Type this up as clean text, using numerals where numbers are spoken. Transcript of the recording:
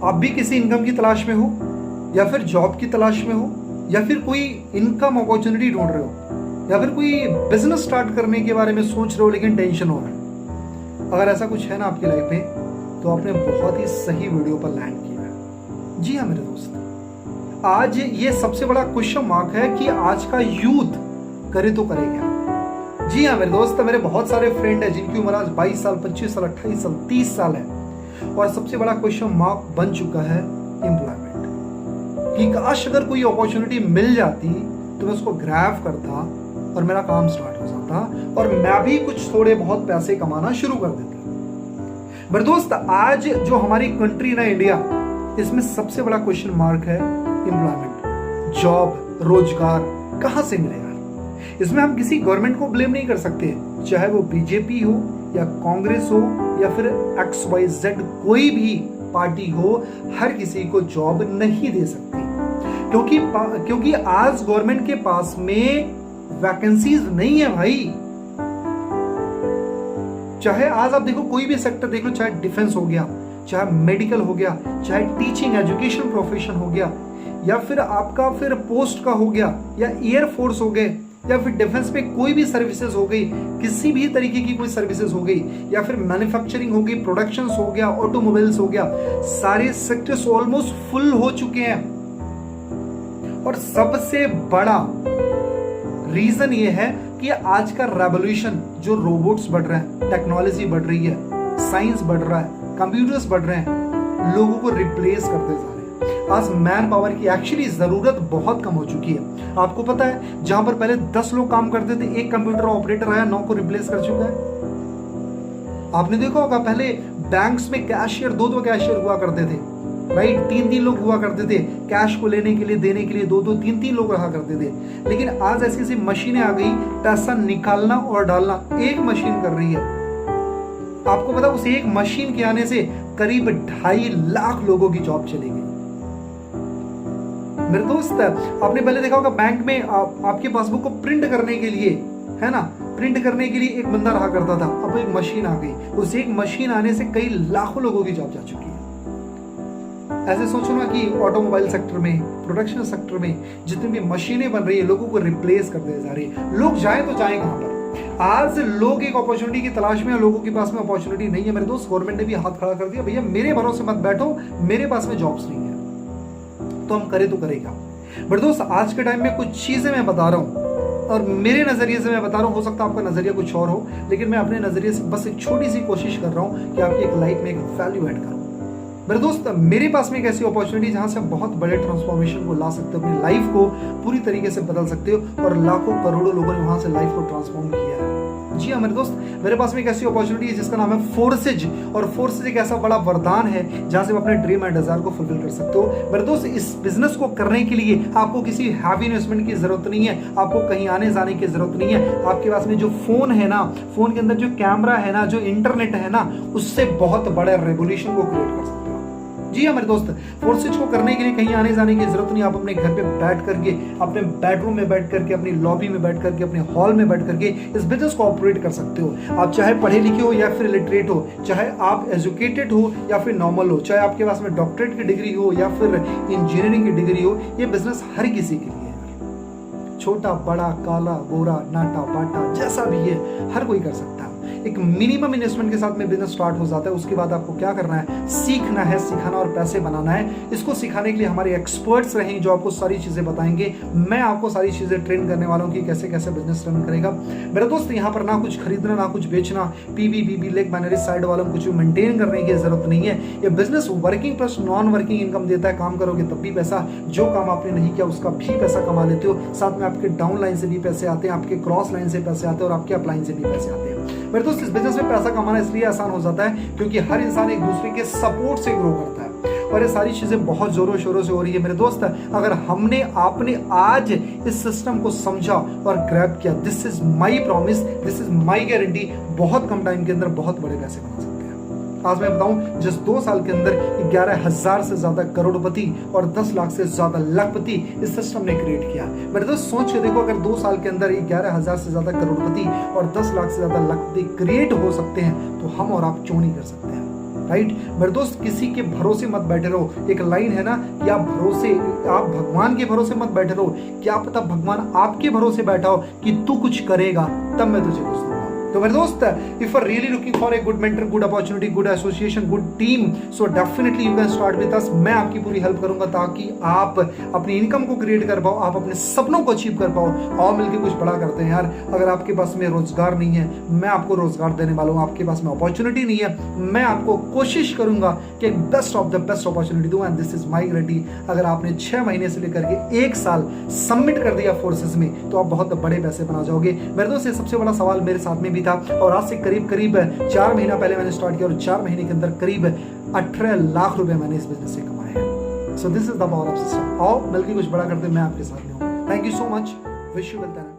आप भी किसी इनकम की तलाश में हो, या फिर जॉब की तलाश में हो, या फिर कोई इनकम अपॉर्चुनिटी ढूंढ रहे हो, या फिर कोई बिजनेस स्टार्ट करने के बारे में सोच रहे हो लेकिन टेंशन हो रहा है, अगर ऐसा कुछ है ना आपकी लाइफ में, तो आपने बहुत ही सही वीडियो पर लैंड किया है। जी हाँ मेरे दोस्त, आज ये सबसे बड़ा क्वेश्चन मार्क है कि आज का यूथ करे तो करे क्या। जी हाँ मेरे दोस्त, मेरे बहुत सारे फ्रेंड है जिनकी उम्र आज 22 साल, 25 साल, 28 साल, 30 साल है, और सबसे बड़ा क्वेश्चन मार्क बन चुका है एम्प्लॉयमेंट, कि काश अगर कोई अपॉर्चुनिटी मिल जाती तो मैं उसको ग्रैब करता और मेरा काम स्टार्ट हो जाता और मैं भी कुछ थोड़े बहुत पैसे कमाना शुरू कर देता। मेरे दोस्त, आज जो हमारी कंट्री ना इंडिया, इसमें सबसे बड़ा क्वेश्चन मार्क है एम्प्लॉयमेंट, जॉब, रोजगार कहां से मिलेगा। इसमें हम किसी गवर्नमेंट को ब्लेम नहीं कर सकते, चाहे वो बीजेपी हो या कांग्रेस हो या फिर XYZ कोई भी पार्टी हो, हर किसी को जॉब नहीं दे सकती, क्योंकि आज गवर्नमेंट के पास में वैकेंसीज नहीं है भाई। चाहे आज आप देखो कोई भी सेक्टर देख लो, चाहे डिफेंस हो गया, चाहे मेडिकल हो गया, चाहे टीचिंग एजुकेशन प्रोफेशन हो गया, या फिर आपका फिर पोस्ट का हो गया, या एयरफोर्स हो गए, या फिर डिफेंस में कोई भी सर्विसेज हो गई, किसी भी तरीके की कोई सर्विसेज हो गई, या फिर मैन्युफैक्चरिंग हो गई, प्रोडक्शन हो गया, ऑटोमोबाइल्स हो गया, सारे सेक्टर्स ऑलमोस्ट फुल हो चुके हैं। और सबसे बड़ा रीजन ये है कि आज का रेवोल्यूशन, जो रोबोट्स बढ़ रहे हैं, टेक्नोलॉजी बढ़ रही है, साइंस बढ़ रहा है, कंप्यूटर्स बढ़ रहे हैं, लोगों को रिप्लेस करते जा रहे हैं। आज मैन पावर की एक्चुअली जरूरत बहुत कम हो चुकी है। आपको पता है, जहां पर पहले 10 लोग काम करते थे, एक कंप्यूटर ऑपरेटर आया 9 को रिप्लेस कर चुका है। आपने देखा होगा पहले बैंक्स में कैशियर, 2 कैशियर हुआ करते थे, राइट, 3 लोग हुआ करते थे, कैश को लेने के लिए, देने के लिए 2 3 लोग रहा करते थे। लेकिन आज ऐसी ऐसी मशीनें आ गई, पैसा निकालना और डालना एक मशीन कर रही है। आपको पता, उस एक मशीन के आने से करीब 2.5 लाख लोगों की जॉब चली गई। मेरे दोस्त, आपने पहले देखा होगा बैंक में आपके पासबुक को प्रिंट करने के लिए, है ना, प्रिंट करने के लिए एक बंदा रहा करता था, अब एक मशीन आ गई, उस एक मशीन आने से कई लाखों लोगों की जॉब जा चुकी है। ऐसे सोचो ना कि ऑटोमोबाइल सेक्टर में, प्रोडक्शन सेक्टर में जितनी भी मशीनें बन रही है, लोगों को रिप्लेस कर दे जा रही है। लोग जाए तो जाए कहां पर। आज लोग एक अपॉर्चुनिटी की तलाश में, लोगों के पास में अपॉर्चुनिटी नहीं है। मेरे दोस्त, गवर्नमेंट ने भी हाथ खड़ा कर दिया, भैया मेरे भरोसे मत बैठो, मेरे पास में जॉब्स नहीं है, तो हम करें तो करें क्या। मेरे दोस्त, आज के टाइम में कुछ चीजें मैं बता रहा हूं और मेरे नजरिए से मैं बता रहा हूं, हो सकता है आपका नजरिया कुछ और हो, लेकिन मैं अपने नजरिए से बस एक छोटी सी कोशिश कर रहा हूं कि आपकी एक लाइफ में एक वैल्यू ऐड करूं। मेरे दोस्त, मेरे पास में एक ऐसी अपॉर्चुनिटी जहां से आप बहुत बड़े ट्रांसफॉर्मेशन को ला सकते हो, अपनी लाइफ को पूरी तरीके से बदल सकते हो, और लाखों करोड़ों लोगों ने वहां से लाइफ को ट्रांसफॉर्म किया है। जी हाँ मेरे दोस्त, मेरे पास में एक ऐसी अपॉर्चुनिटी है जिसका नाम है फोर्सेज, और फोर्सेज एक ऐसा बड़ा वरदान है जहां से आप अपने ड्रीम एंड डिजायर को फुलफिल कर सकते हो। मेरे दोस्त, इस बिजनेस को करने के लिए आपको किसी हैवी इन्वेस्टमेंट की जरूरत नहीं है, आपको कहीं आने जाने की जरूरत नहीं है। आपके पास में जो फोन है ना, फोन के अंदर जो कैमरा है ना, जो इंटरनेट है ना, उससे बहुत बड़े रेवोल्यूशन को क्रिएट कर सकते हो। जी हाँ मेरे दोस्त, फोर्सेज को करने के लिए कहीं आने जाने की जरूरत नहीं। आप अपने घर पे बैठ करके, अपने बेडरूम में बैठ करके, अपनी लॉबी में बैठ करके, अपने हॉल में बैठ करके इस बिजनेस को ऑपरेट कर सकते हो। आप चाहे पढ़े लिखे हो या फिर लिटरेट हो, चाहे आप एजुकेटेड हो या फिर नॉर्मल हो, चाहे आपके पास में डॉक्टरेट की डिग्री हो या फिर इंजीनियरिंग की डिग्री हो, ये बिजनेस हर किसी के लिए है। छोटा, बड़ा, काला, गोरा, नाटा, बाटा, जैसा भी है, हर कोई कर सकता है। एक मिनिमम इन्वेस्टमेंट के साथ में बिजनेस स्टार्ट हो जाता है। उसके बाद आपको क्या करना है, सीखना है, सिखाना और पैसे बनाना है। इसको सिखाने के लिए हमारे एक्सपर्ट्स रहेंगे जो आपको सारी चीजें बताएंगे। मैं आपको सारी चीजें ट्रेन करने वाला हूं कि कैसे कैसे बिजनेस रन करेगा। मेरे दोस्त, यहाँ पर ना कुछ खरीदना, ना कुछ बेचना, पीबी लेग बाइनरी साइड वालों कुछ मेंटेन करने की जरूरत नहीं है। ये business working plus non working income देता है। काम करोगे तब भी पैसा, जो काम आपने नहीं किया उसका भी पैसा कमा लेते हो। साथ में आपके डाउन लाइन से भी पैसे आते हैं, आपके क्रॉस लाइन से पैसे आते हैं और आपके अप लाइन से भी पैसे आते हैं। मेरे दोस्त, इस बिजनेस में पैसा कमाना इसलिए आसान हो जाता है क्योंकि हर इंसान एक दूसरे के सपोर्ट से ग्रो करता है, और ये सारी चीजें बहुत जोरों शोरों से हो रही है। मेरे दोस्त, अगर आपने आज इस सिस्टम को समझा और ग्रैब किया, this is my promise, this is my guarantee, बहुत कम टाइम के अंदर बहुत बड़े पैसे बना सकते हैं। आज मैं बताऊं, जिस 2 साल के अंदर 11,000 से ज्यादा करोड़पति और 10 लाख से ज्यादा लाखपति इस सिस्टम ने क्रिएट किया। मेरे दोस्त, सोच के देखो, अगर 2 साल के अंदर 11,000 से ज्यादा करोड़पति और 10 लाख से ज्यादा लाखपति क्रिएट हो सकते हैं, तो हम और आप क्यों नहीं कर सकते हैं। राइट मेरे दोस्त, किसी के भरोसे मत बैठे रहो। एक लाइन है ना कि आप भगवान के भरोसे मत बैठे रहो, क्या पता भगवान आपके भरोसे बैठा हो कि तू कुछ करेगा तब मैं तुझे कुछ दूंगा। तो मेरे दोस्त, if you are really looking for a good mentor, good opportunity, good association, good team, so definitely you can start with us. मैं आपकी पूरी हेल्प करूंगा ताकि आप अपनी इनकम को क्रिएट कर पाओ, आप अपने सपनों को अचीव कर पाओ। और मिलकर कुछ बड़ा करते हैं यार। अगर आपके पास में रोजगार नहीं है, मैं आपको रोजगार देने वाला हूँ। आपके पास में अपॉर्चुनिटी नहीं है, मैं आपको कोशिश करूंगा कि एक best of the best opportunity दूं, and this is my guarantee. अगर आपने 6 महीने से लेकर के 1 साल सबमिट कर दिया फोर्सेस में, तो आप बहुत बड़े पैसे बना जाओगे। मेरे दोस्त, ये सबसे बड़ा सवाल मेरे साथ में भी था, और आज से करीब 4 महीना पहले मैंने स्टार्ट किया, और 4 महीने के अंदर करीब 18 लाख रुपए मैंने इस बिजनेस से कमाए हैं। So this is the power of system. आओ मिलकर कुछ बड़ा करते हैं, मैं आपके साथ में हूं। Thank you so much. Wish you well.